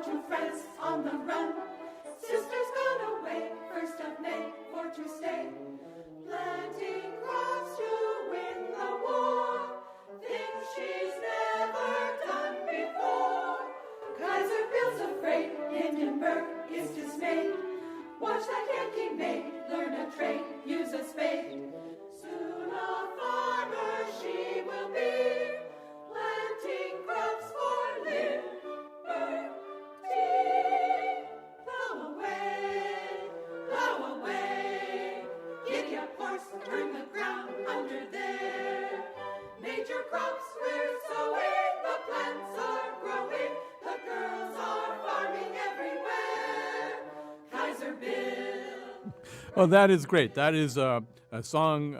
to France on the run. Sister's gone away, 1st of May, for to stay. Planting crops to win the war, things she's never done before. Kaiser Bill's afraid, Hindenburg is dismayed. Watch that Yankee maid, learn a trade, use a spade. Soon a farmer she will be, planting crops for liberty. Plow away, giddy up horse, turn the ground under there. Major crops we're sowing, the plants are growing, the girls are farming everywhere. Kaiser Bill. Oh, that is great. That is a song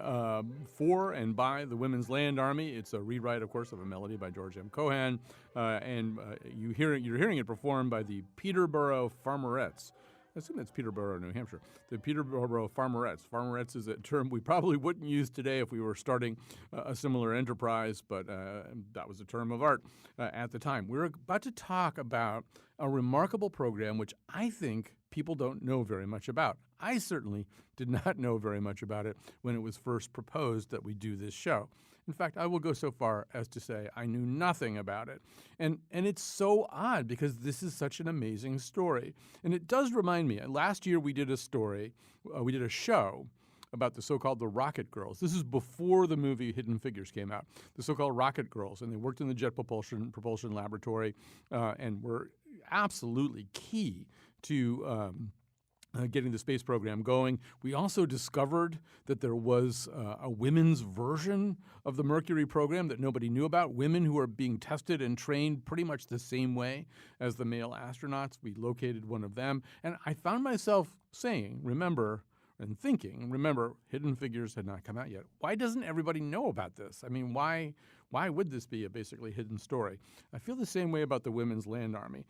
for and by the Women's Land Army. It's a rewrite, of course, of a melody by George M. Cohan, and you're hearing it performed by the Peterborough Farmerettes. I assume that's Peterborough, New Hampshire. The Peterborough Farmerettes. Farmerettes is a term we probably wouldn't use today if we were starting a similar enterprise, but that was a term of art at the time. We're about to talk about a remarkable program which I think people don't know very much about. I certainly did not know very much about it when it was first proposed that we do this show. In fact, I will go so far as to say I knew nothing about it. And it's so odd because this is such an amazing story. And it does remind me, last year we did a show about the so-called the Rocket Girls. This is before the movie Hidden Figures came out. The so-called Rocket Girls, and they worked in the Jet Propulsion Laboratory and were absolutely key to getting the space program going. We also discovered that there was a women's version of the Mercury program that nobody knew about, women who are being tested and trained pretty much the same way as the male astronauts. We located one of them, and I found myself saying, remember, Hidden Figures had not come out yet. Why doesn't everybody know about this? I mean, why would this be a basically hidden story? I feel the same way about the Women's Land Army.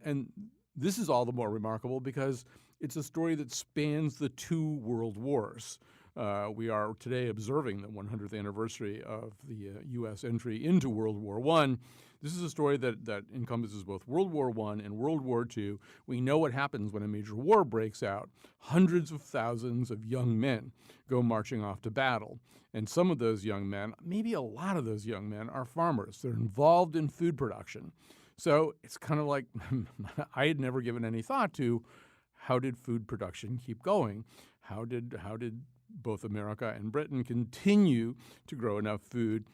And this is all the more remarkable because it's a story that spans the 2 world wars. We are today observing the 100th anniversary of the U.S. entry into World War I. This is a story that encompasses both World War I and World War II. We know what happens when a major war breaks out. Hundreds of thousands of young men go marching off to battle. And some of those young men, maybe a lot of those young men, are farmers. They're involved in food production. So it's kind of like I had never given any thought to how did food production keep going? How did both America and Britain continue to grow enough food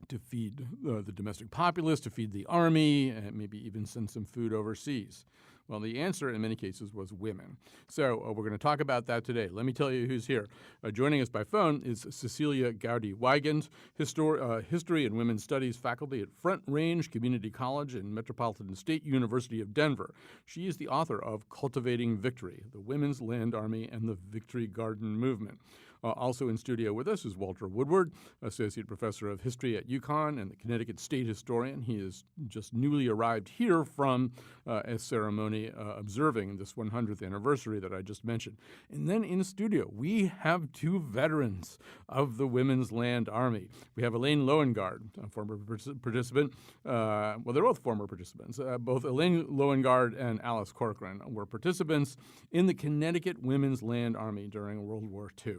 to feed the domestic populace, to feed the army, and maybe even send some food overseas? Well, the answer in many cases was women. So we're going to talk about that today. Let me tell you who's here. Joining us by phone is Cecilia Gowdy-Weigand, History and Women's Studies faculty at Front Range Community College and Metropolitan State University of Denver. She is the author of Cultivating Victory, the Women's Land Army and the Victory Garden Movement. Also in studio with us is Walter Woodward, Associate Professor of History at UConn and the Connecticut State Historian. He is just newly arrived here from a ceremony observing this 100th anniversary that I just mentioned. And then in studio, we have 2 veterans of the Women's Land Army. We have Elaine Loengard, a former participant. Well, they're both former participants. Both Elaine Loengard and Alice Corcoran were participants in the Connecticut Women's Land Army during World War II.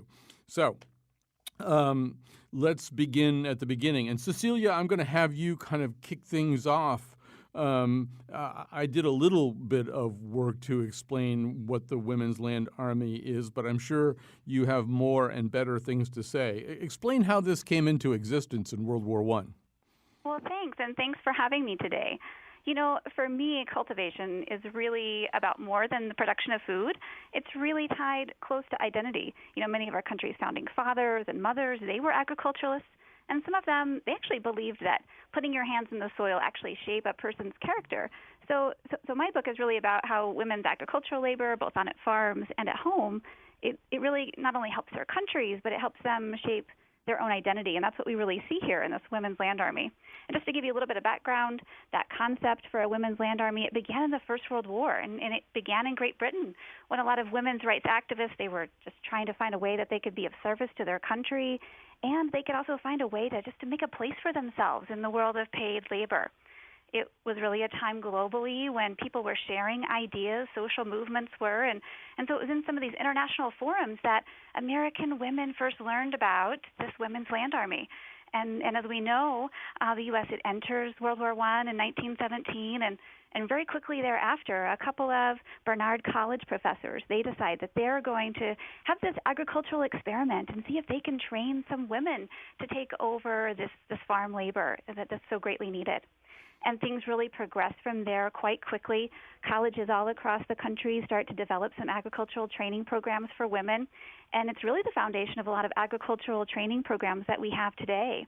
So let's begin at the beginning. And Cecilia, I'm going to have you kind of kick things off. I did a little bit of work to explain what the Women's Land Army is, but I'm sure you have more and better things to say. Explain how this came into existence in World War I. Well, thanks, and thanks for having me today. You know, for me, cultivation is really about more than the production of food. It's really tied close to identity. You know, many of our country's founding fathers and mothers, they were agriculturalists, and some of them, they actually believed that putting your hands in the soil actually shape a person's character. So my book is really about how women's agricultural labor, both on at farms and at home, it really not only helps their countries, but it helps them shape their own identity, and that's what we really see here in this Women's Land Army. And just to give you a little bit of background, that concept for a Women's Land Army, it began in the First World War, and it began in Great Britain when a lot of women's rights activists, they were just trying to find a way that they could be of service to their country, and they could also find a way to make a place for themselves in the world of paid labor. it was really a time globally when people were sharing ideas, social movements were, and so it was in some of these international forums that American women first learned about this Women's Land Army. And as we know, the U.S. it enters World War I in 1917, and very quickly thereafter, a couple of Barnard College professors, they decide that they're going to have this agricultural experiment and see if they can train some women to take over this farm labor that's so greatly needed. And things really progress from there quite quickly. Colleges all across the country start to develop some agricultural training programs for women, and it's really the foundation of a lot of agricultural training programs that we have today.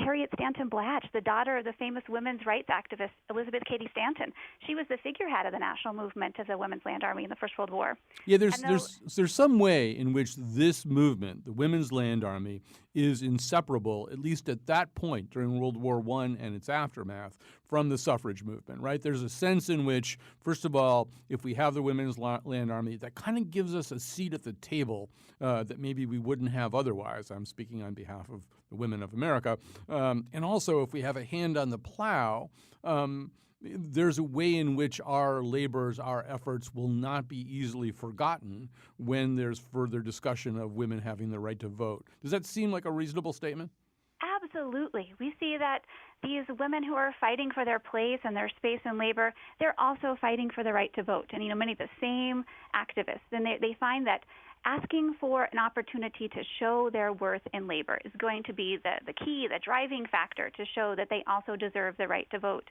Harriet Stanton Blatch, the daughter of the famous women's rights activist Elizabeth Cady Stanton, she was the figurehead of the national movement of the Women's Land Army in the First World War. Yeah, there's some way in which this movement, the Women's Land Army, is inseparable, at least at that point during World War I and its aftermath, from the suffrage movement, right? There's a sense in which, first of all, if we have the Women's Land Army, that kind of gives us a seat at the table that maybe we wouldn't have otherwise. I'm speaking on behalf of the women of America. And also, if we have a hand on the plow, there's a way in which our labors, our efforts will not be easily forgotten when there's further discussion of women having the right to vote. Does that seem like a reasonable statement? Absolutely. We see that these women who are fighting for their place and their space in labor, they're also fighting for the right to vote. And, many of the same activists, and they find that asking for an opportunity to show their worth in labor is going to be the key, the driving factor to show that they also deserve the right to vote.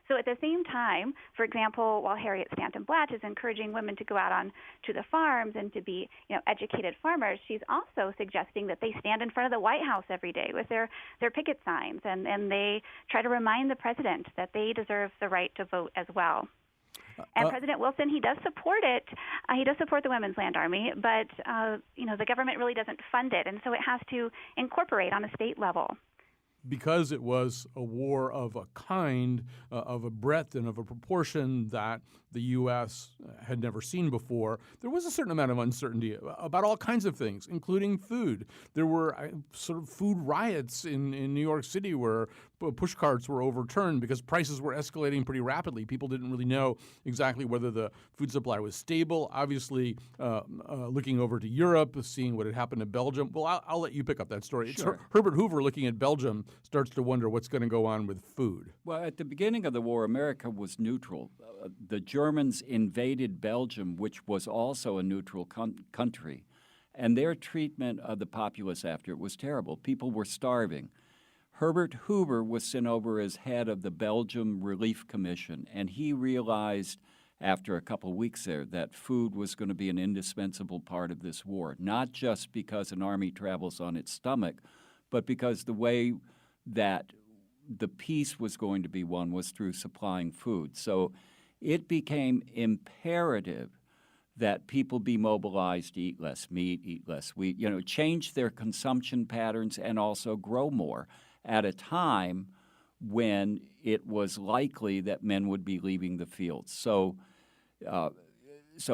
So at the same time, for example, while Harriet Stanton Blatch is encouraging women to go out on to the farms and to be, educated farmers, she's also suggesting that they stand in front of the White House every day with their picket signs, and they try to remind the president that they deserve the right to vote as well. And President Wilson, he does support it. He does support the Women's Land Army, but the government really doesn't fund it, and so it has to incorporate on a state level. Because it was a war of a kind, of a breadth and of a proportion that the U.S. had never seen before, there was a certain amount of uncertainty about all kinds of things, including food. There were sort of food riots in New York City where push carts were overturned because prices were escalating pretty rapidly. People didn't really know exactly whether the food supply was stable. Obviously, looking over to Europe, seeing what had happened to Belgium. Well, I'll let you pick up that story. Sure. Herbert Hoover, looking at Belgium, starts to wonder what's going to go on with food. Well, at the beginning of the war, America was neutral. The Germans invaded Belgium, which was also a neutral country, and their treatment of the populace after it was terrible. People were starving. Herbert Hoover was sent over as head of the Belgium Relief Commission, and he realized after a couple of weeks there that food was going to be an indispensable part of this war, not just because an army travels on its stomach, but because the way that the peace was going to be won was through supplying food. So it became imperative that people be mobilized to eat less meat, eat less wheat, change their consumption patterns and also grow more at a time when it was likely that men would be leaving the fields. So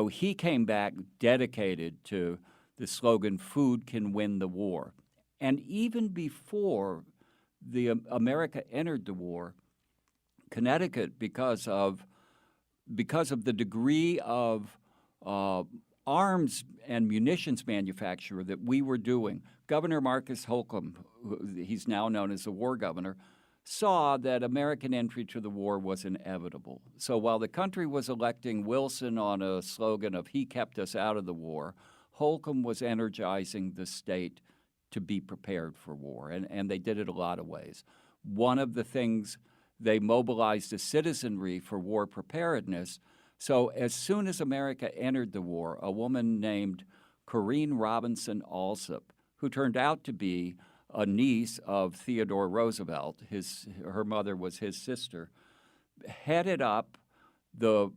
he came back dedicated to the slogan, "Food can win the war." And even before America entered the war, Connecticut, because of the degree of arms and munitions manufacture that we were doing, Governor Marcus Holcomb, he's now known as the war governor, saw that American entry to the war was inevitable. So while the country was electing Wilson on a slogan of "he kept us out of the war," Holcomb was energizing the state to be prepared for war, and they did it a lot of ways. One of the things, they mobilized the citizenry for war preparedness. So as soon as America entered the war, a woman named Corrine Robinson Alsop, who turned out to be a niece of Theodore Roosevelt, her mother was his sister, headed up the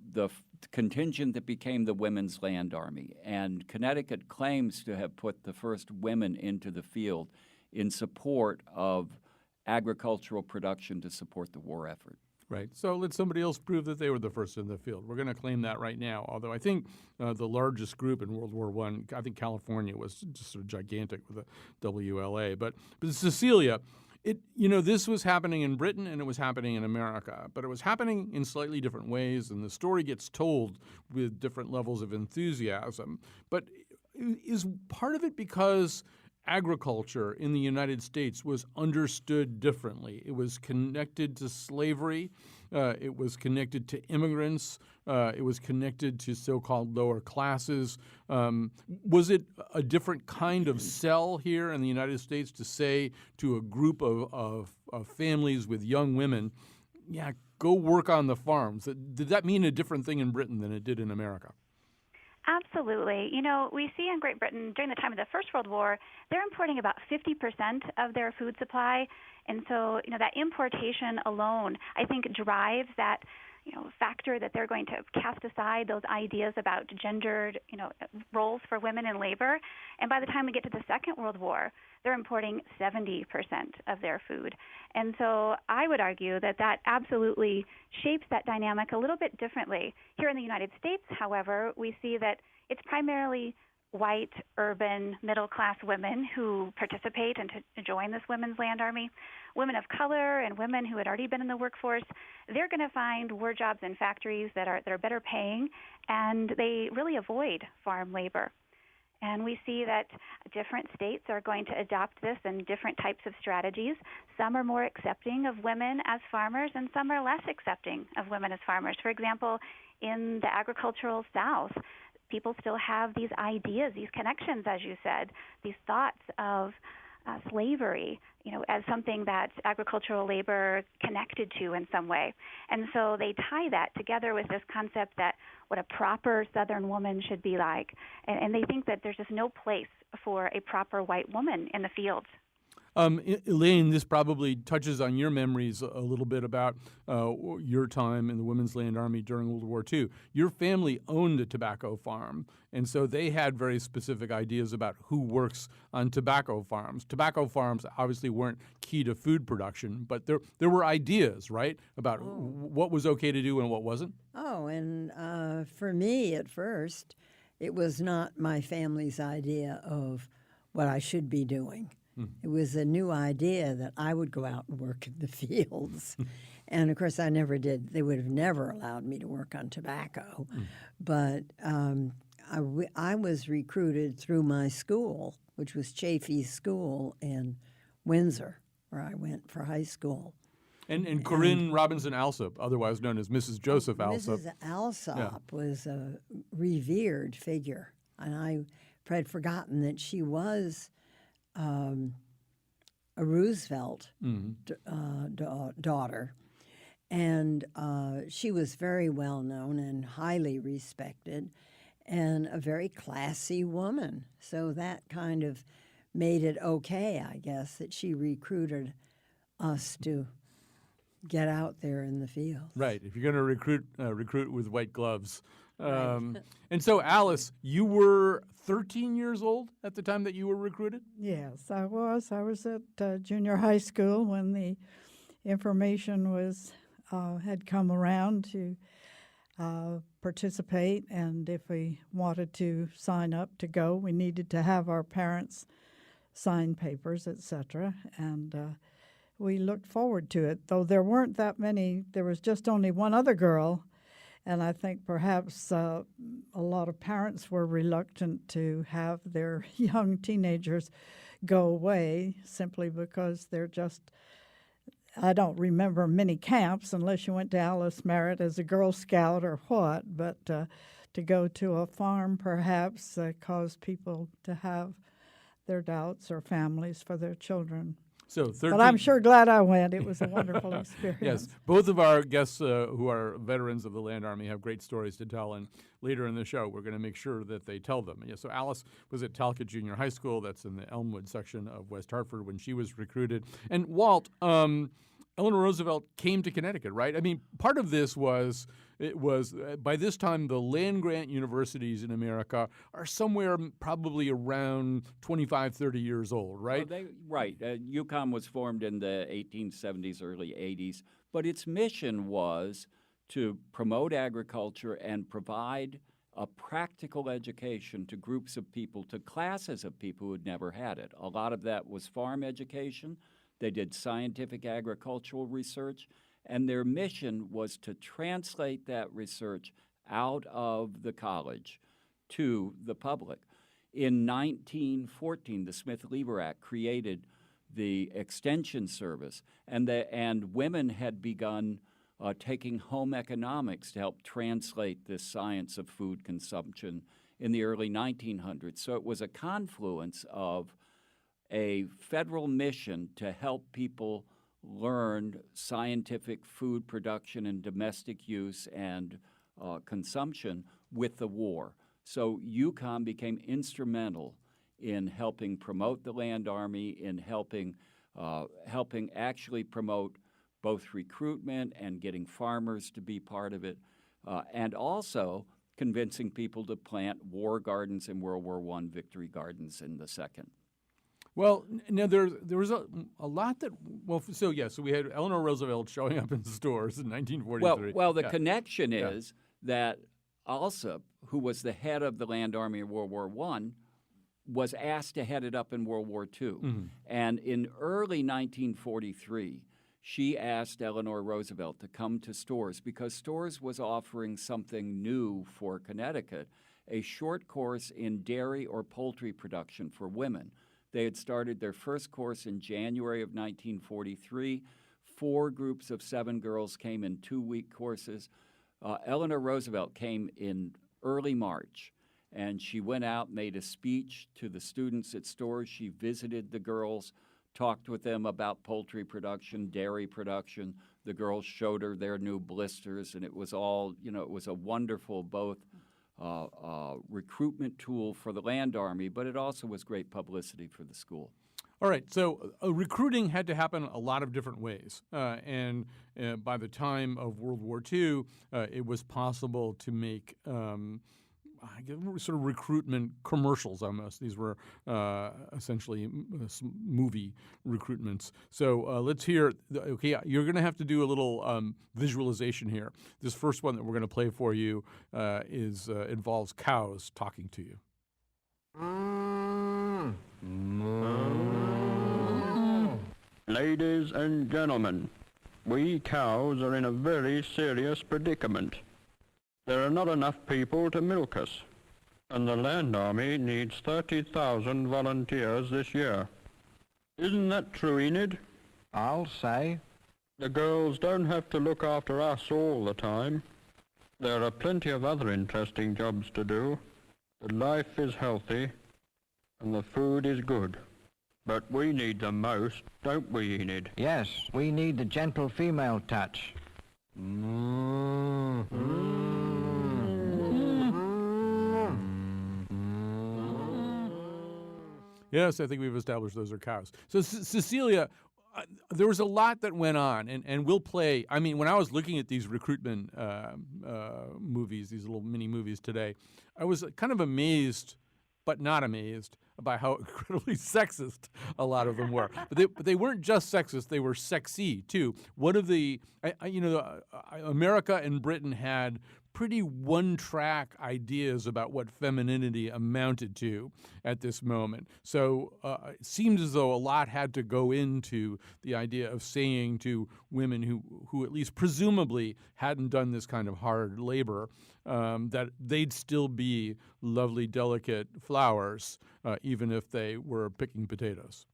contingent that became the Women's Land Army. And Connecticut claims to have put the first women into the field in support of agricultural production to support the war effort. Right. So let somebody else prove that they were the first in the field. We're going to claim that right now, although I think the largest group in World War I think California was just sort of gigantic with the WLA. But Cecilia, This was happening in Britain and it was happening in America, but it was happening in slightly different ways, and the story gets told with different levels of enthusiasm. But is part of it because agriculture in the United States was understood differently? It was connected to slavery. It was connected to immigrants. It was connected to so-called lower classes. Was it a different kind of sell here in the United States to say to a group of families with young women, yeah, go work on the farms? Did that mean a different thing in Britain than it did in America? Absolutely. We see in Great Britain during the time of the First World War, they're importing about 50% of their food supply. And so, that importation alone, I think, drives that, factor that they're going to cast aside those ideas about gendered, roles for women in labor. And by the time we get to the Second World War, they're importing 70% of their food. And so I would argue that absolutely shapes that dynamic a little bit differently. Here in the United States, however, we see that it's primarily white, urban, middle-class women who participate and to join this Women's Land Army. Women of color and women who had already been in the workforce, they're going to find war jobs in factories that are better paying, and they really avoid farm labor. And we see that different states are going to adopt this in different types of strategies. Some are more accepting of women as farmers, and some are less accepting of women as farmers. For example, in the agricultural South, people still have these ideas, these connections, as you said, these thoughts of slavery, as something that agricultural labor connected to in some way. And so they tie that together with this concept that what a proper Southern woman should be like. And they think that there's just no place for a proper white woman in the fields. Elaine, this probably touches on your memories a little bit about your time in the Women's Land Army during World War II. Your family owned a tobacco farm, and so they had very specific ideas about who works on tobacco farms. Tobacco farms obviously weren't key to food production, but there were ideas, right, about what was okay to do and what wasn't? Oh, and for me at first, it was not my family's idea of what I should be doing. It was a new idea that I would go out and work in the fields. And, of course, I never did. They would have never allowed me to work on tobacco. But I was recruited through my school, which was Chafee School in Windsor, where I went for high school. And Corinne Robinson Alsop, otherwise known as Mrs. Joseph Alsop. Mrs. Alsop was a revered figure. And I had forgotten that she was a Roosevelt daughter, and she was very well known and highly respected, and a very classy woman. So that kind of made it okay, I guess, that she recruited us to get out there in the field. Right. If you're going to recruit with white gloves. Right. And so, Alice, you were 13 years old at the time that you were recruited? Yes, I was. I was at junior high school when the information was had come around to participate, and if we wanted to sign up to go, we needed to have our parents sign papers, etc. And we looked forward to it, though there weren't that many. There was just only one other girl. And I think perhaps a lot of parents were reluctant to have their young teenagers go away simply because they're just, I don't remember many camps unless you went to Alice Merritt as a Girl Scout or what, but to go to a farm perhaps caused people to have their doubts or families for their children. So 13. But I'm sure glad I went. It was a wonderful experience. Yes, both of our guests who are veterans of the Land Army have great stories to tell, and later in the show we're going to make sure that they tell them. Yeah, so Alice was at Talcott Junior High School. That's in the Elmwood section of West Hartford when she was recruited. And Walt, Eleanor Roosevelt came to Connecticut, right? I mean, part of this was, by this time, the land-grant universities in America are somewhere probably around 25, 30 years old, right? Well, right. UConn was formed in the 1870s, early 80s, but its mission was to promote agriculture and provide a practical education to groups of people, to classes of people who had never had it. A lot of that was farm education. They did scientific agricultural research, and their mission was to translate that research out of the college to the public. In 1914, the Smith-Lever Act created the Extension Service, and women had begun taking home economics to help translate this science of food consumption in the early 1900s. So it was a confluence of a federal mission to help people learn scientific food production and domestic use and consumption with the war. So UConn became instrumental in helping promote the Land Army, in helping actually promote both recruitment and getting farmers to be part of it, and also convincing people to plant war gardens in World War I, victory gardens in the Second. Well, now there was a lot that so we had Eleanor Roosevelt showing up in stores in 1943. Well, the connection is that Alsop, who was the head of the Land Army in World War I, was asked to head it up in World War II. Mm-hmm. And in early 1943, she asked Eleanor Roosevelt to come to Storrs because Storrs was offering something new for Connecticut, a short course in dairy or poultry production for women. They had started their first course in January of 1943. 4 groups of 7 girls came in 2-week courses. Eleanor Roosevelt came in early March, and she went out, made a speech to the students at Storrs. She visited the girls, talked with them about poultry production, dairy production. The girls showed her their new blisters, and it was all, it was a wonderful both recruitment tool for the Land Army, but it also was great publicity for the school. All right, so recruiting had to happen a lot of different ways. And by the time of World War II, it was possible to make sort of recruitment commercials almost. These were essentially movie recruitments. So let's hear, you're going to have to do a little visualization here. This first one that we're going to play for you involves cows talking to you. Ladies and gentlemen, we cows are in a very serious predicament. There are not enough people to milk us, and the Land Army needs 30,000 volunteers this year. Isn't that true, Enid? I'll say. The girls don't have to look after us all the time. There are plenty of other interesting jobs to do. The life is healthy, and the food is good. But we need them most, don't we, Enid? Yes, we need the gentle female touch. Yes, I think we've established those are cows. So, Cecilia, there was a lot that went on, and we'll play. I mean, when I was looking at these recruitment movies, these little mini movies today, I was kind of amazed, but not amazed, by how incredibly sexist a lot of them were. But they weren't just sexist; they were sexy too. One of the, America and Britain had pretty one-track ideas about what femininity amounted to at this moment. So it seemed as though a lot had to go into the idea of saying to women who at least presumably hadn't done this kind of hard labor that they'd still be lovely, delicate flowers, even if they were picking potatoes.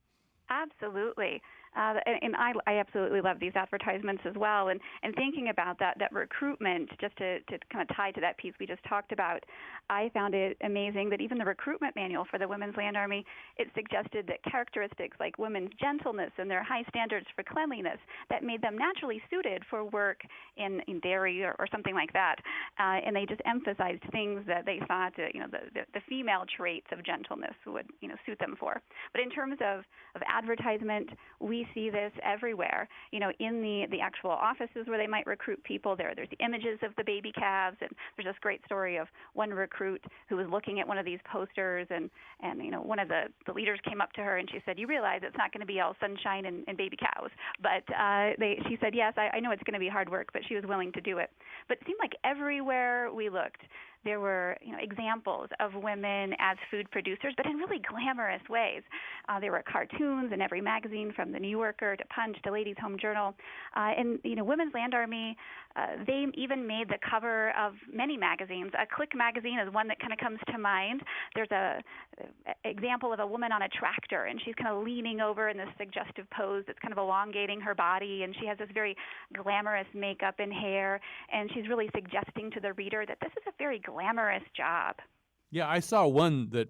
Absolutely. And I absolutely love these advertisements as well. And thinking about that recruitment, just to kind of tie to that piece we just talked about, I found it amazing that even the recruitment manual for the Women's Land Army, it suggested that characteristics like women's gentleness and their high standards for cleanliness that made them naturally suited for work in dairy or something like that. And they just emphasized things that they thought, the female traits of gentleness would, suit them for. But in terms of advertisement, we see this everywhere. In the actual offices where they might recruit people, there's images of the baby calves, and there's this great story of one recruit who was looking at one of these posters, and one of the leaders came up to her and she said, "You realize it's not going to be all sunshine and baby cows." But she said, "Yes, I know it's going to be hard work," but she was willing to do it. But it seemed like everywhere we looked, there were examples of women as food producers, but in really glamorous ways. There were cartoons in every magazine, from the New Yorker to Punch to Ladies' Home Journal. And Women's Land Army, they even made the cover of many magazines. Click magazine is one that kind of comes to mind. There's a example of a woman on a tractor, and she's kind of leaning over in this suggestive pose that's kind of elongating her body, and she has this very glamorous makeup and hair, and she's really suggesting to the reader that this is a very glamorous job. Yeah, I saw one that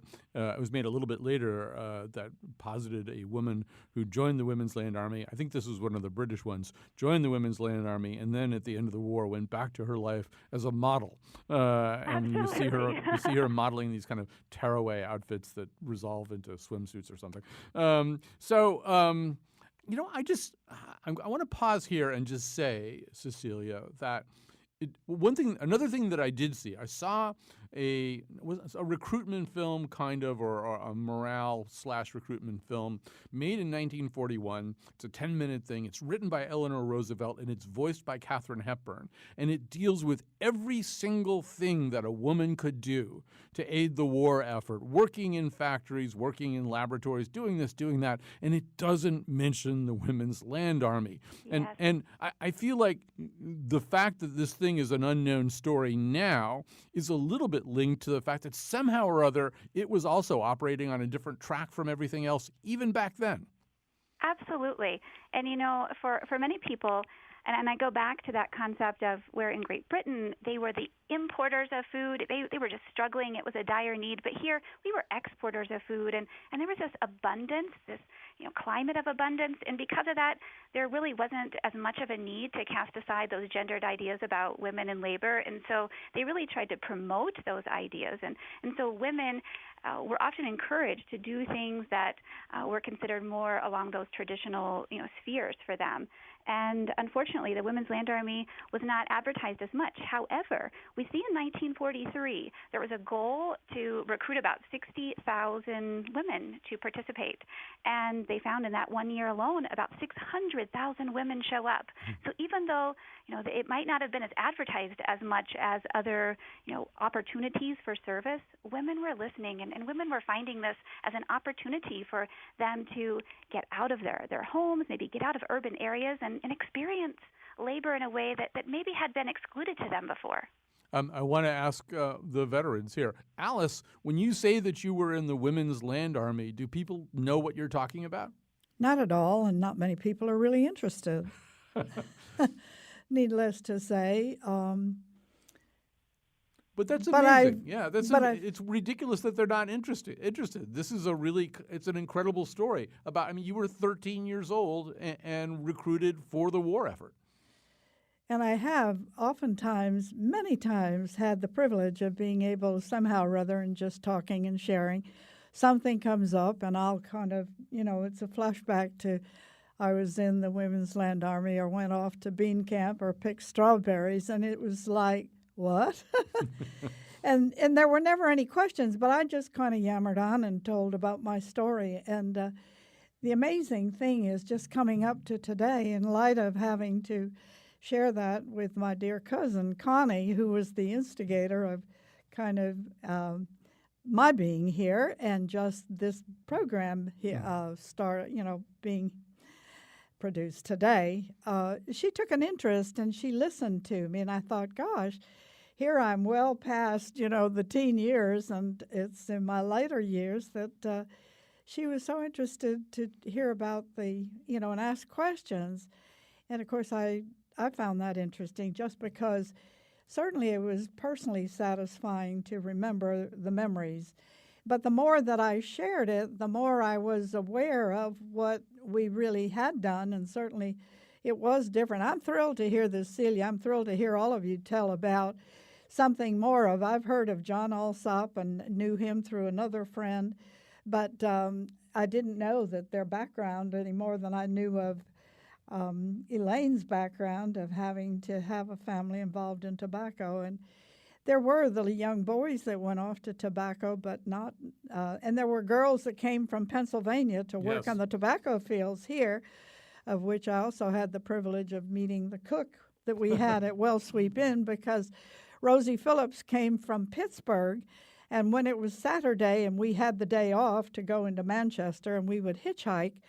was made a little bit later that posited a woman who joined the Women's Land Army. I think this was one of the British ones. Joined the Women's Land Army, and then at the end of the war went back to her life as a model. And you see her modeling these kind of tearaway outfits that resolve into swimsuits or something. I want to pause here and just say, Cecilia, that another thing that I did see, I saw a recruitment film kind of, or a morale/recruitment film made in 1941. It's a 10-minute thing. It's written by Eleanor Roosevelt, and it's voiced by Katharine Hepburn. And it deals with every single thing that a woman could do to aid the war effort, working in factories, working in laboratories, doing this, doing that. And it doesn't mention the Women's Land Army. Yes. And I feel like the fact that this thing is an unknown story now is a little bit linked to the fact that somehow or other it was also operating on a different track from everything else, even back then. Absolutely. And, for many people, and I go back to that concept of where in Great Britain they were the importers of food. They were just struggling. It was a dire need. But here we were exporters of food, and there was this abundance, this climate of abundance. And because of that, there really wasn't as much of a need to cast aside those gendered ideas about women in labor. And so they really tried to promote those ideas. And so women were often encouraged to do things that were considered more along those traditional spheres for them. And unfortunately, the Women's Land Army was not advertised as much. However, we see in 1943 there was a goal to recruit about 60,000 women to participate. And they found in that 1 year alone about 600,000 women show up. So even though it might not have been as advertised as much as other opportunities for service, women were listening, and women were finding this as an opportunity for them to get out of their homes, maybe get out of urban areas and experience labor in a way that maybe had been excluded to them before. I want to ask the veterans here. Alice, when you say that you were in the Women's Land Army, do people know what you're talking about? Not at all, and not many people are really interested. Needless to say. But that's amazing. It's ridiculous that they're not interested. This is it's an incredible story about. You were 13 years old and recruited for the war effort. And I have oftentimes, many times, had the privilege of being able somehow, rather than just talking and sharing, something comes up and I'll kind of, it's a flashback to I was in the Women's Land Army or went off to bean camp or picked strawberries, and it was like, what? and there were never any questions, but I just kind of yammered on and told about my story. And the amazing thing is just coming up to today, in light of having to share that with my dear cousin, Connie, who was the instigator of kind of my being here and just this program being produced today. She took an interest and she listened to me, and I thought, gosh, here I'm well past, the teen years, and it's in my later years that she was so interested to hear about and ask questions. And, of course, I found that interesting just because certainly it was personally satisfying to remember the memories. But the more that I shared it, the more I was aware of what we really had done, and certainly it was different. I'm thrilled to hear this, Celia. I'm thrilled to hear all of you tell about something more of. I've heard of John Alsop and knew him through another friend, but I didn't know that their background any more than I knew of Elaine's background of having to have a family involved in tobacco. And there were the young boys that went off to tobacco, but not, and there were girls that came from Pennsylvania to work on the tobacco fields here, of which I also had the privilege of meeting the cook that we had at Well Sweep Inn, because Rosie Phillips came from Pittsburgh, and when it was Saturday and we had the day off to go into Manchester, and we would hitchhike,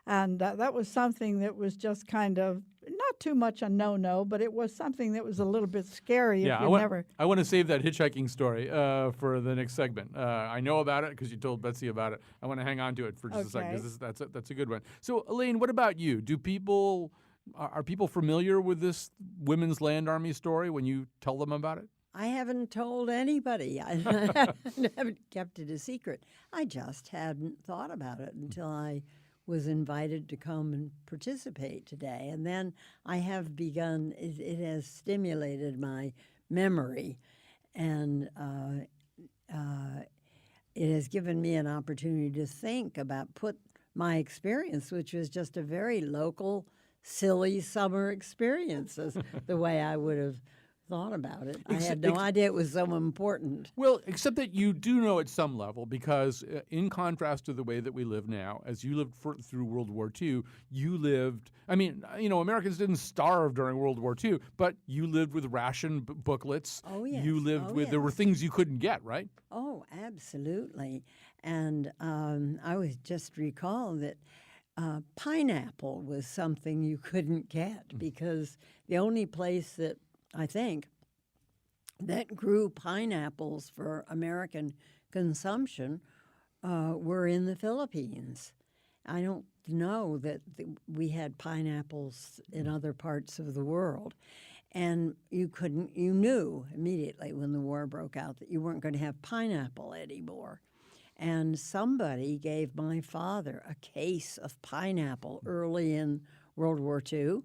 and that was something that was just kind of not too much a no-no, but it was something that was a little bit scary if you never. I want to save that hitchhiking story for the next segment. I know about it because you told Betsy about it. I want to hang on to it for just a second because that's a good one. So, Elaine, what about you? Are people familiar with this Women's Land Army story when you tell them about it? I haven't told anybody. I haven't kept it a secret. I just hadn't thought about it until I was invited to come and participate today. And then I have begun, it has stimulated my memory, and it has given me an opportunity to think about my experience, which was just a very local, silly summer experience, as the way I would have thought about it. I had no idea it was so important. Well, except that you do know at some level, because in contrast to the way that we live now, as you lived through World War II, you lived, Americans didn't starve during World War II, but you lived with ration booklets. Oh, yes. You lived there were things you couldn't get, right? Oh, absolutely. And I was just recall that pineapple was something you couldn't get because the only place that I think that grew pineapples for American consumption were in the Philippines. I don't know that we had pineapples in other parts of the world. And you knew immediately when the war broke out that you weren't going to have pineapple anymore. And somebody gave my father a case of pineapple early in World War II.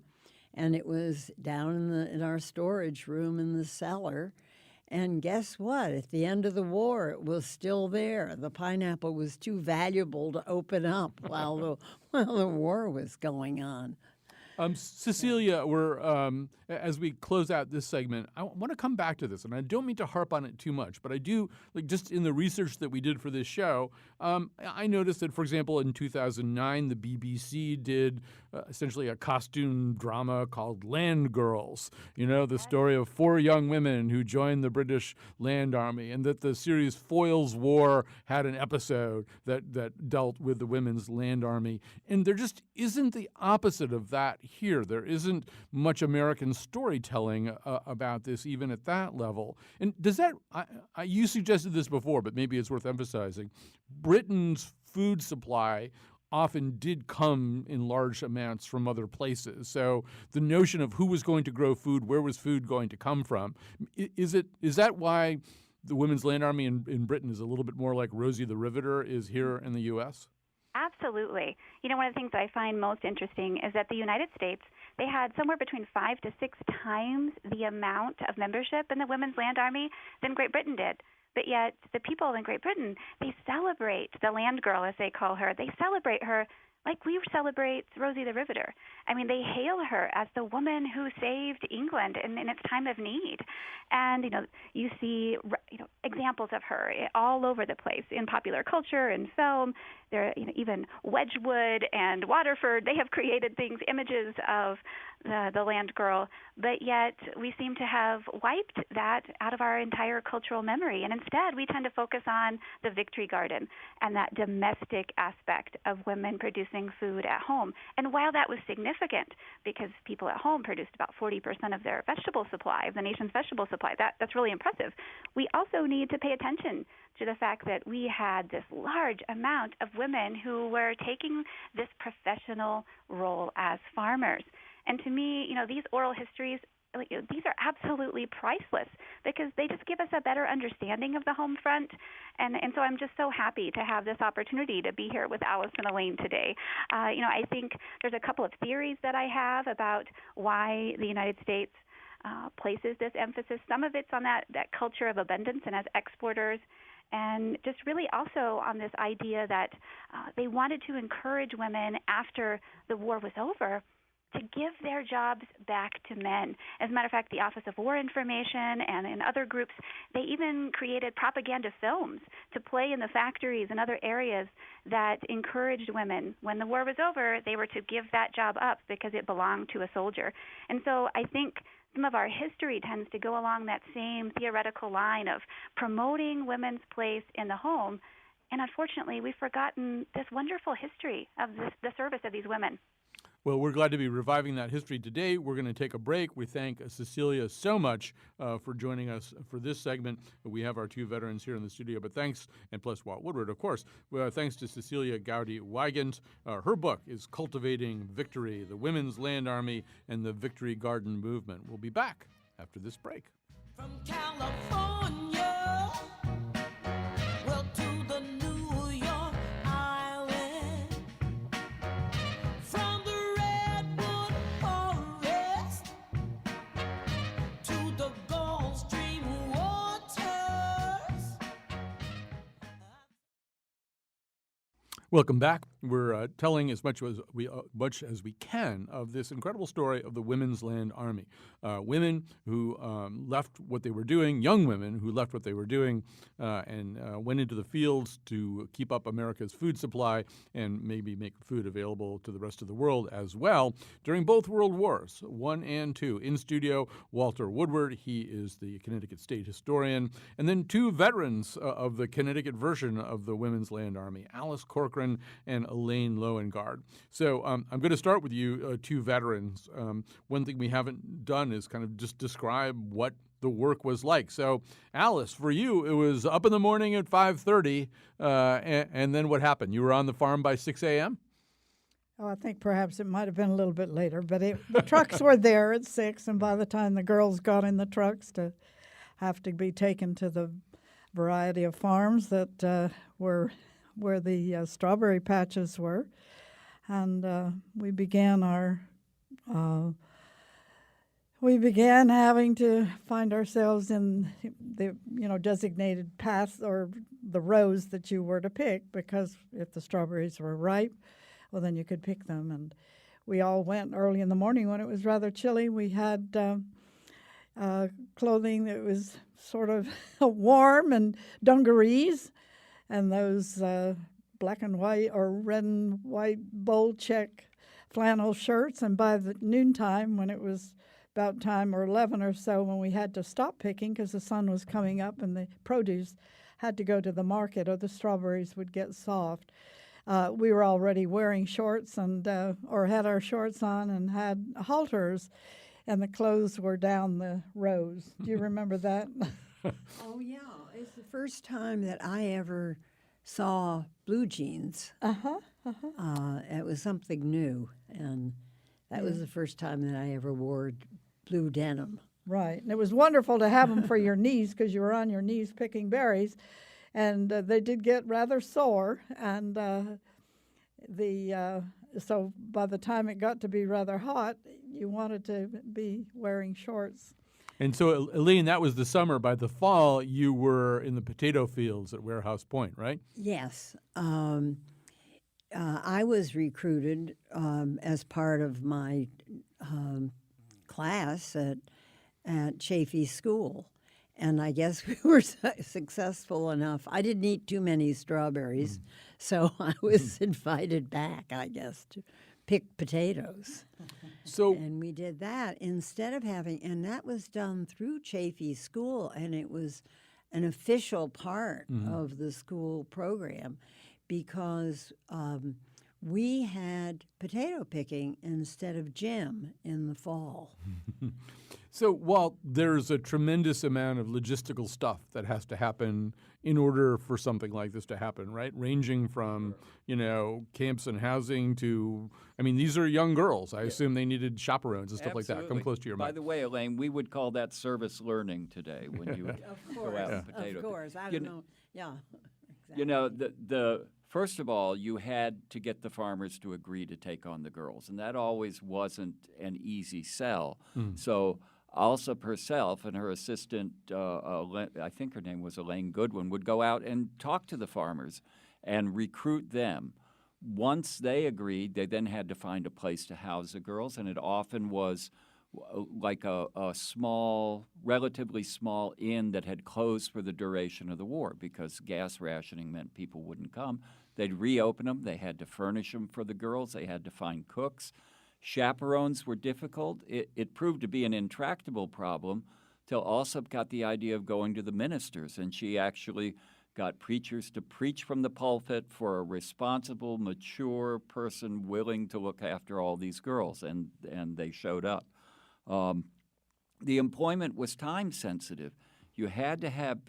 And it was down in our storage room in the cellar. And guess what? At the end of the war, it was still there. The pineapple was too valuable to open up while the war was going on. Cecilia, as we close out this segment, I want to come back to this, and I don't mean to harp on it too much, but I do, just in the research that we did for this show, I noticed that, for example, in 2009, the BBC did essentially a costume drama called Land Girls, the story of 4 young women who joined the British Land Army, and that the series Foyle's War had an episode that dealt with the Women's Land Army. And there just isn't the opposite of that here. There isn't much American storytelling about this, even at that level. And does that, you suggested this before, but maybe it's worth emphasizing, Britain's food supply often did come in large amounts from other places. So the notion of who was going to grow food, where was food going to come from, is that why the Women's Land Army in Britain is a little bit more like Rosie the Riveter is here in the U.S.? Absolutely. One of the things that I find most interesting is that the United States, they had somewhere between 5 to 6 times the amount of membership in the Women's Land Army than Great Britain did. But yet the people in Great Britain, they celebrate the land girl, as they call her. They celebrate her like we celebrate Rosie the Riveter. I mean, they hail her as the woman who saved England in its time of need. And, you see, examples of her all over the place in popular culture and film. There, even Wedgwood and Waterford, they have created images of the land girl, but yet we seem to have wiped that out of our entire cultural memory. And instead, we tend to focus on the victory garden and that domestic aspect of women producing food at home. And while that was significant, because people at home produced about 40% of their vegetable supply, of the nation's vegetable supply, that's really impressive. We also need to pay attention to the fact that we had this large amount of women who were taking this professional role as farmers. And to me, these oral histories, these are absolutely priceless because they just give us a better understanding of the home front. And so I'm just so happy to have this opportunity to be here with Alice and Elaine today. I think there's a couple of theories that I have about why the United States places this emphasis. Some of it's on that culture of abundance and as exporters, and just really also on this idea that they wanted to encourage women after the war was over to give their jobs back to men. As a matter of fact, the Office of War Information and in other groups, they even created propaganda films to play in the factories and other areas that encouraged women. When the war was over, they were to give that job up because it belonged to a soldier. And so I think some of our history tends to go along that same theoretical line of promoting women's place in the home. And unfortunately, we've forgotten this wonderful history of the service of these women. Well, we're glad to be reviving that history today. We're going to take a break. We thank Cecilia so much for joining us for this segment. We have our two veterans here in the studio, but thanks, and plus Walt Woodward, of course. Thanks to Cecilia Gowdy-Wygant. Her book is Cultivating Victory, the Women's Land Army and the Victory Garden Movement. We'll be back after this break. From California, well, to the New York Island. From the Redwood Forest to the Gulf Stream waters. Welcome back. We're telling as much as we can of this incredible story of the Women's Land Army. Women who left what they were doing, young women who left what they were doing and went into the fields to keep up America's food supply and maybe make food available to the rest of the world as well during both World Wars, I and II. In studio, Walter Woodward. He is the Connecticut State Historian. And then two veterans of the Connecticut version of the Women's Land Army, Alice Corcoran and Elaine Loengard. So I'm going to start with you, two veterans. One thing we haven't done is kind of just describe what the work was like. So, Alice, for you, it was up in the morning at 5:30, and then what happened? You were on the farm by 6 a.m.? Oh, I think perhaps it might have been a little bit later, but the trucks were there at 6, and by the time the girls got in the trucks to have to be taken to the variety of farms that were where the strawberry patches were, and we began having to find ourselves in the designated paths or the rows that you were to pick, because if the strawberries were ripe, well, then you could pick them. And we all went early in the morning when it was rather chilly. We had clothing that was sort of warm and dungarees, and those black and white or red and white bold check flannel shirts. And by the noontime, when it was about time, or 11 or so, when we had to stop picking because the sun was coming up and the produce had to go to the market or the strawberries would get soft, we were already wearing shorts and or had our shorts on and had halters, and the clothes were down the rows. Do you remember that? Oh, yeah. It's the first time that I ever saw blue jeans. It was something new, and that was the first time that I ever wore blue denim. Right. And it was wonderful to have them for your knees, because you were on your knees picking berries, and they did get rather sore. And so by the time it got to be rather hot, you wanted to be wearing shorts. And so, Elaine, that was the summer. By the fall, you were in the potato fields at Warehouse Point, right? Yes. I was recruited as part of my class at Chafee School. And I guess we were successful enough. I didn't eat too many strawberries, so I was invited back, I guess, to pick potatoes. And we did that instead of having, and that was done through Chafee School, and it was an official part of the school program, because we had potato picking instead of gym in the fall. So, Walt, there's a tremendous amount of logistical stuff that has to happen in order for something like this to happen, right? Ranging from, camps and housing to, these are young girls. I assume they needed chaperones and stuff like that. Come close to your mic. By the way, Elaine, we would call that service learning today when you go out and potato. Of course. I don't know. Yeah, exactly. First of all, you had to get the farmers to agree to take on the girls, and that always wasn't an easy sell. So Alsop herself and her assistant, I think her name was Elaine Goodwin, would go out and talk to the farmers and recruit them. Once they agreed, they then had to find a place to house the girls, and it often was like a small, relatively small inn that had closed for the duration of the war because gas rationing meant people wouldn't come. They'd reopen them. They had to furnish them for the girls. They had to find cooks. Chaperones were difficult. It proved to be an intractable problem till Alsop got the idea of going to the ministers, and she actually got preachers to preach from the pulpit for a responsible, mature person willing to look after all these girls, and they showed up. The employment was time sensitive. You had to have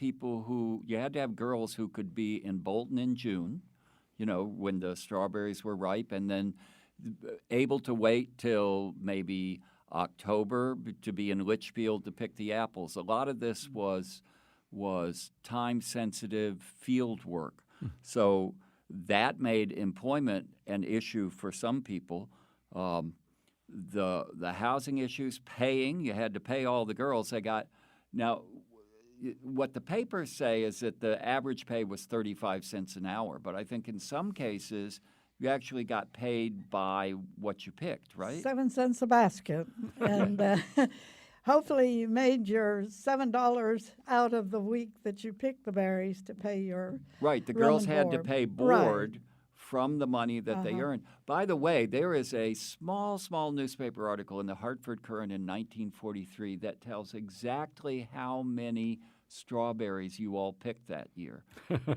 girls who could be in Bolton in June, when the strawberries were ripe, and then able to wait till maybe October to be in Litchfield to pick the apples. A lot of this was time-sensitive field work. So that made employment an issue for some people. The housing issues, you had to pay all the girls. Now, what the papers say is that the average pay was 35 cents an hour, but I think in some cases you actually got paid by what you picked, right? 7 cents a basket. And hopefully you made your $7 out of the week that you picked the berries to pay your Right, the girls had to pay board from the money that they earned. By the way, there is a small newspaper article in the Hartford Courant in 1943 that tells exactly how many strawberries you all picked that year.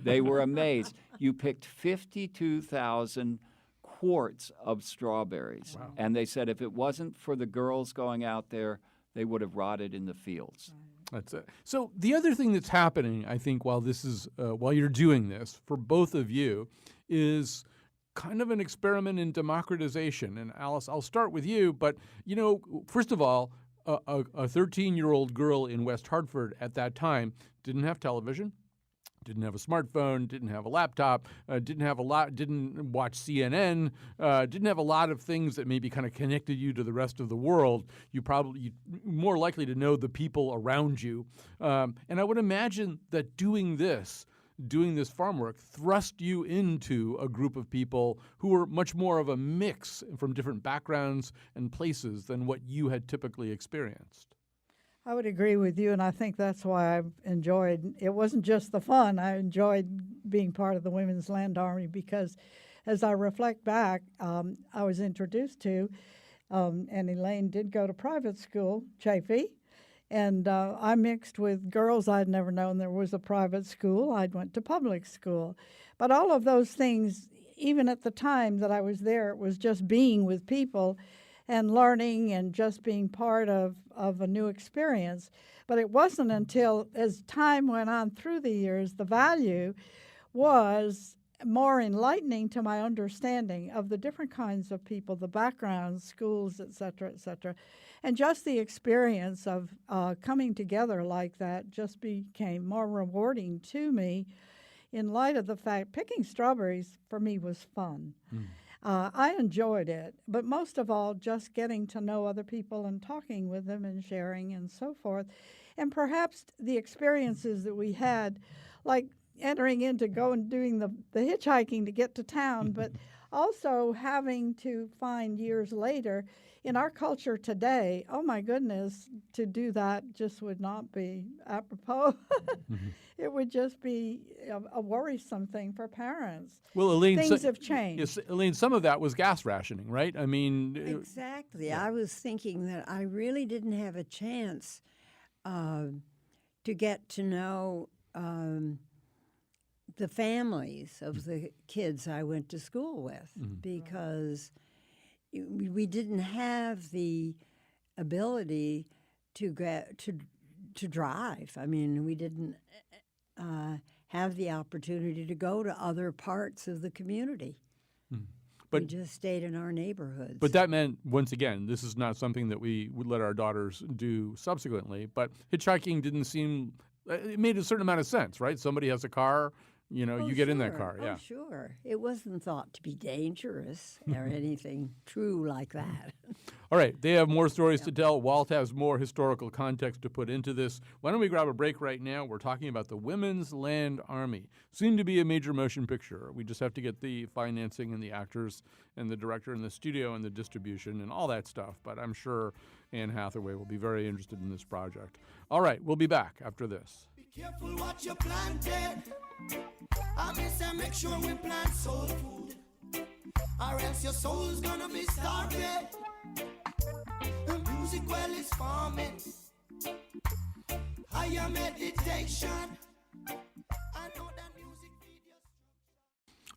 They were amazed. You picked 52,000 quarts of strawberries. Wow. And they said if it wasn't for the girls going out there, they would have rotted in the fields. That's it. So the other thing that's happening, I think, while you're doing this for both of you, is kind of an experiment in democratization. And Alice, I'll start with you. But first of all, a 13-year-old girl in West Hartford at that time didn't have television, didn't have a smartphone, didn't have a laptop, didn't watch CNN, didn't have a lot of things that maybe kind of connected you to the rest of the world. You're more likely to know the people around you. And I would imagine that doing this farm work thrust you into a group of people who were much more of a mix from different backgrounds and places than what you had typically experienced. I would agree with you, and I think that's why I've enjoyed. It wasn't just the fun. I enjoyed being part of the Women's Land Army because as I reflect back, I was introduced to, and Elaine did go to private school, Chafee, and I mixed with girls. I'd never known there was a private school. I'd went to public school. But all of those things, even at the time that I was there, it was just being with people and learning and just being part of a new experience. But it wasn't until, as time went on through the years, the value was more enlightening to my understanding of the different kinds of people, the backgrounds, schools, et cetera, and just the experience of coming together like that just became more rewarding to me in light of the fact picking strawberries for me was fun. I enjoyed it, but most of all, just getting to know other people and talking with them and sharing and so forth. And perhaps the experiences that we had, like entering into doing the hitchhiking to get to town, but also having to find years later in our culture today, oh my goodness, to do that just would not be apropos. It would just be a worrisome thing for parents. Well, Elaine, things have changed. Yes, Elaine, some of that was gas rationing, right? I mean, exactly. I was thinking that I really didn't have a chance to get to know the families of the kids I went to school with because we didn't have the ability to drive. I mean, we didn't have the opportunity to go to other parts of the community. We just stayed in our neighborhoods. But that meant, once again, this is not something that we would let our daughters do subsequently, but hitchhiking didn't seem, it made a certain amount of sense, right? Somebody has a car, you get in that car. Yeah. Oh, sure. It wasn't thought to be dangerous or anything true like that. All right. They have more stories to tell. Walt has more historical context to put into this. Why don't we grab a break right now? We're talking about the Women's Land Army. Soon to be a major motion picture. We just have to get the financing and the actors and the director and the studio and the distribution and all that stuff. But I'm sure Anne Hathaway will be very interested in this project. All right. We'll be back after this. Careful what you planted. I say make sure we plant soul food, or else your soul's gonna be starving. music, well, it's farming. Higher meditation. I know that music videos.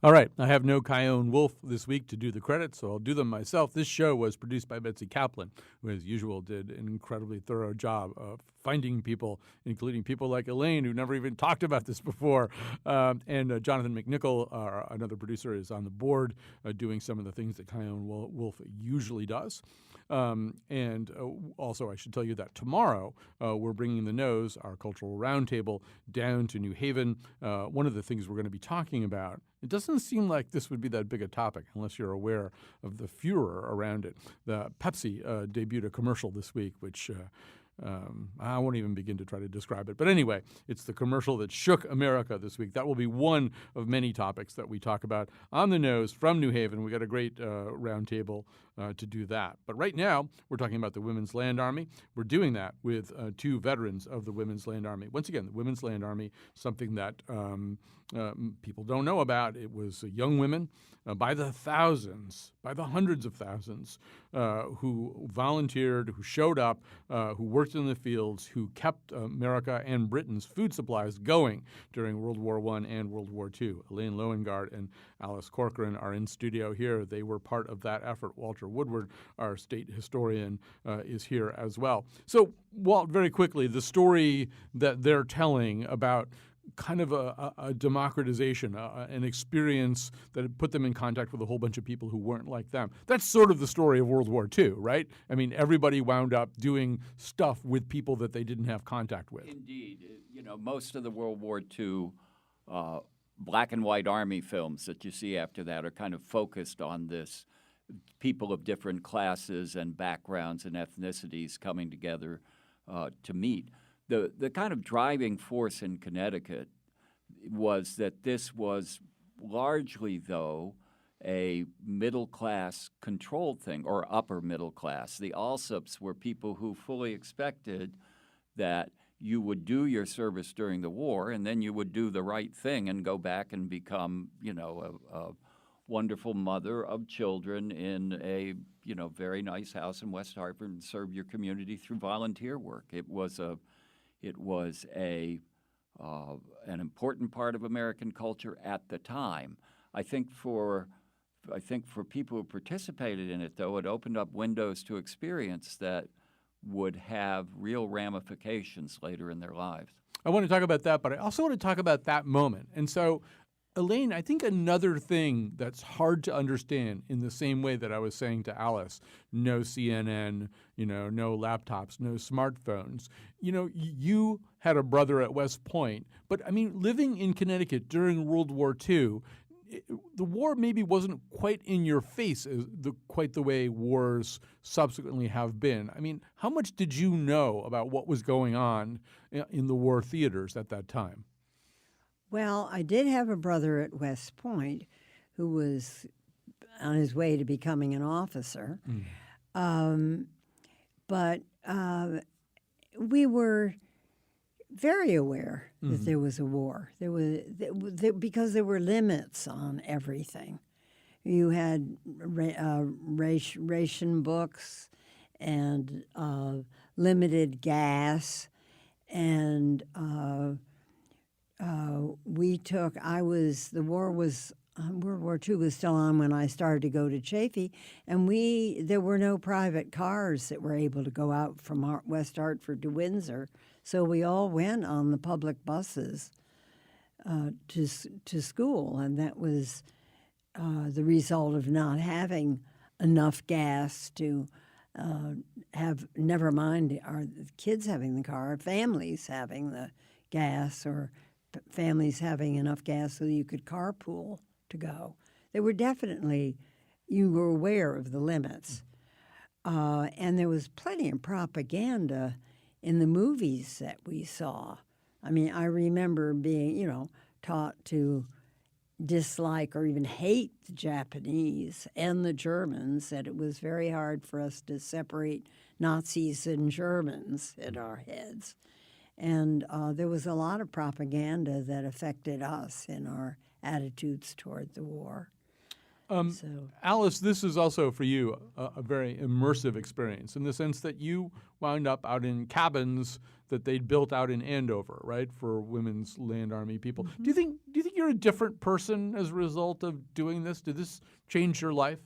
All right, I have no Kyone Wolf this week to do the credits, so I'll do them myself. This show was produced by Betsy Kaplan, who, as usual, did an incredibly thorough job of finding people, including people like Elaine, who never even talked about this before. And Jonathan McNichol, another producer, is on the board doing some of the things that Kyone Wolf usually does. Also, I should tell you that tomorrow we're bringing the Nose, our cultural roundtable, down to New Haven. One of the things we're going to be talking about, it doesn't seem like this would be that big a topic unless you're aware of the furor around it. The Pepsi debuted a commercial this week, which I won't even begin to try to describe it. But anyway, it's the commercial that shook America this week. That will be one of many topics that we talk about on the Nose from New Haven. We got a great roundtable to do that. But right now, we're talking about the Women's Land Army. We're doing that with two veterans of the Women's Land Army. Once again, the Women's Land Army, something that people don't know about. It was young women by the thousands, by the hundreds of thousands, who volunteered, who showed up, who worked in the fields, who kept America and Britain's food supplies going during World War I and World War II. Elaine Loengard and Alice Corcoran are in studio here. They were part of that effort. Walter Woodward, our state historian, is here as well. So, Walt, very quickly, the story that they're telling about kind of a democratization, an experience that had put them in contact with a whole bunch of people who weren't like them. That's sort of the story of World War II, right? I mean, everybody wound up doing stuff with people that they didn't have contact with. Indeed. Most of the World War II black and white army films that you see after that are kind of focused on this, people of different classes and backgrounds and ethnicities coming together to meet. The kind of driving force in Connecticut was that this was largely, though, a middle-class controlled thing, or upper middle class. The Alsops were people who fully expected that you would do your service during the war, and then you would do the right thing and go back and become, a wonderful mother of children in a, very nice house in West Hartford and serve your community through volunteer work. It was an important part of American culture at the time. I think for people who participated in it, though, it opened up windows to experience that would have real ramifications later in their lives. I want to talk about that, but I also want to talk about that moment. And so, Elaine, I think another thing that's hard to understand in the same way that I was saying to Alice, no CNN, no laptops, no smartphones. You had a brother at West Point, but I mean, living in Connecticut during World War II, the war maybe wasn't quite in your face quite the way wars subsequently have been. I mean, how much did you know about what was going on in the war theaters at that time? Well, I did have a brother at West Point who was on his way to becoming an officer. But we were very aware that there was a war. Because there were limits on everything. You had ration books and limited gas, and World War II was still on when I started to go to Chaffee, and there were no private cars that were able to go out from West Hartford to Windsor, so we all went on the public buses to school, and that was the result of not having enough gas to never mind our kids having the car, families having the gas, or families having enough gas so you could carpool to go. They were definitely, you were aware of the limits. And there was plenty of propaganda in the movies that we saw. I mean, I remember being, taught to dislike or even hate the Japanese and the Germans, that it was very hard for us to separate Nazis and Germans in our heads. And there was a lot of propaganda that affected us in our attitudes toward the war. So Alice, this is also for you a very immersive experience in the sense that you wound up out in cabins that they'd built out in Andover, right, for Women's Land Army people. Mm-hmm. Do you think you're a different person as a result of doing this? Did this change your life?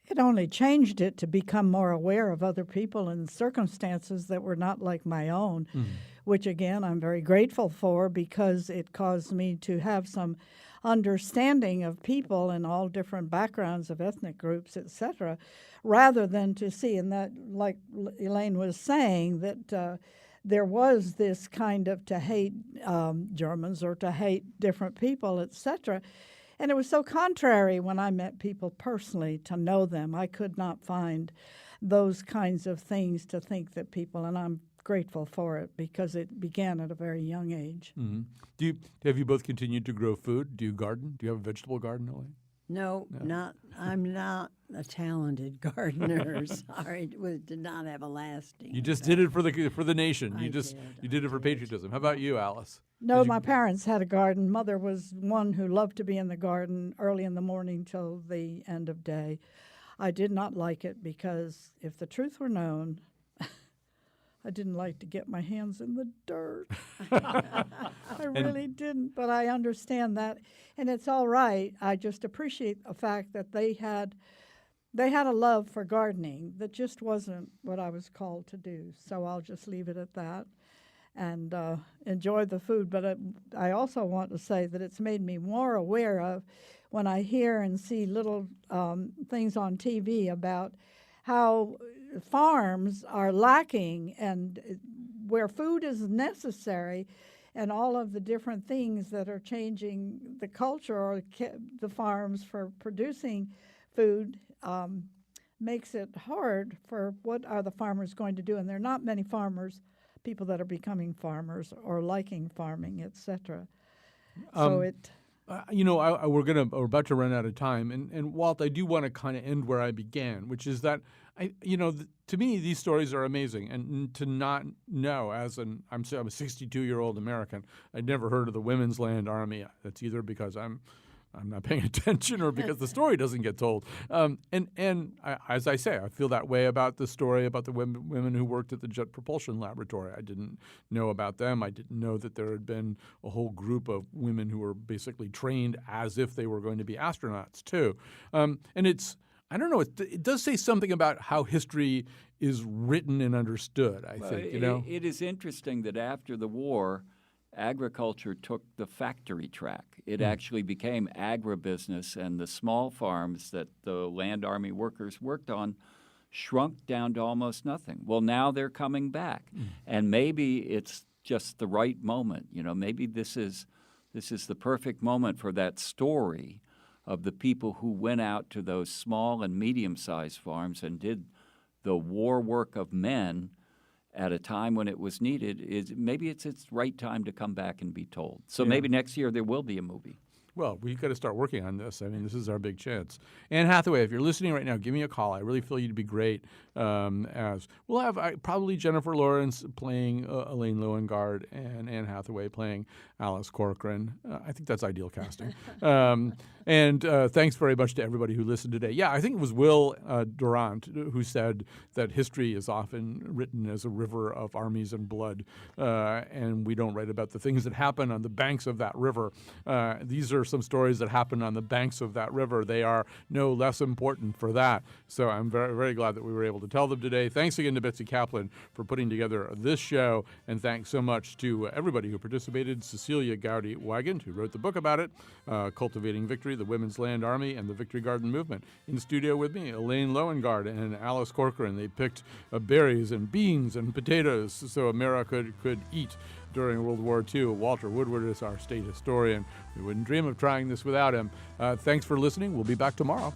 It only changed it to become more aware of other people and circumstances that were not like my own, which again I'm very grateful for because it caused me to have some understanding of people in all different backgrounds of ethnic groups, etc., rather than to see, and that, like Elaine was saying, that there was this kind of to hate Germans or to hate different people, etc. And it was so contrary when I met people personally to know them. I could not find those kinds of things to think that people, and I'm grateful for it because it began at a very young age. Mm-hmm. Have you both continued to grow food? Do you garden? Do you have a vegetable garden, Elaine? no, not. I'm not a talented gardener. Sorry, did not have a lasting. You just did it for the nation. I You did. did it for patriotism. How about you, Alice? No, Did you- my parents had a garden. Mother was one who loved to be in the garden early in the morning till the end of day. I did not like it because if the truth were known, I didn't like to get my hands in the dirt. I really didn't, but I understand that, and it's all right. I just appreciate the fact that they had a love for gardening that just wasn't what I was called to do. So I'll just leave it at that and enjoy the food. But I also want to say that it's made me more aware of when I hear and see little things on TV about how farms are lacking and where food is necessary, and all of the different things that are changing the culture or the farms for producing food makes it hard for what are the farmers going to do. And there are not many people that are becoming farmers or liking farming, etc. So it... we're about to run out of time, and Walt, I do want to kind of end where I began, which is that to me these stories are amazing, and to not know I'm a 62-year-old American, I'd never heard of the Women's Land Army. That's either because I'm not paying attention or because the story doesn't get told. As I say, I feel that way about the story about the women who worked at the Jet Propulsion Laboratory. I didn't know about them. I didn't know that there had been a whole group of women who were basically trained as if they were going to be astronauts too. And I don't know, it does say something about how history is written and understood, I think. It is interesting that after the war, agriculture took the factory track. It actually became agribusiness, and the small farms that the Land Army workers worked on shrunk down to almost nothing. Well, now they're coming back, and maybe it's just the right moment. Maybe this is the perfect moment for that story of the people who went out to those small and medium-sized farms and did the war work of men at a time when it was needed. Maybe it's its right time to come back and be told. So maybe next year there will be a movie. Well, we've got to start working on this. I mean, this is our big chance. Anne Hathaway, if you're listening right now, give me a call. I really feel you'd be great. As we'll have probably Jennifer Lawrence playing Elaine Loengard and Anne Hathaway playing Alice Corcoran. I think that's ideal casting. And thanks very much to everybody who listened today. Yeah, I think it was Will Durant who said that history is often written as a river of armies and blood, and we don't write about the things that happen on the banks of that river. These are some stories that happen on the banks of that river. They are no less important for that. So I'm very, very glad that we were able to tell them today. Thanks again to Betsy Kaplan for putting together this show, and thanks so much to everybody who participated. Cecilia Gowdy-Wygant, who wrote the book about it, Cultivating Victory, the Women's Land Army, and the Victory Garden Movement. In studio with me, Elaine Loengard and Alice Corcoran. They picked berries and beans and potatoes so America could eat during World War II. Walter Woodward is our state historian. We wouldn't dream of trying this without him. Thanks for listening. We'll be back tomorrow.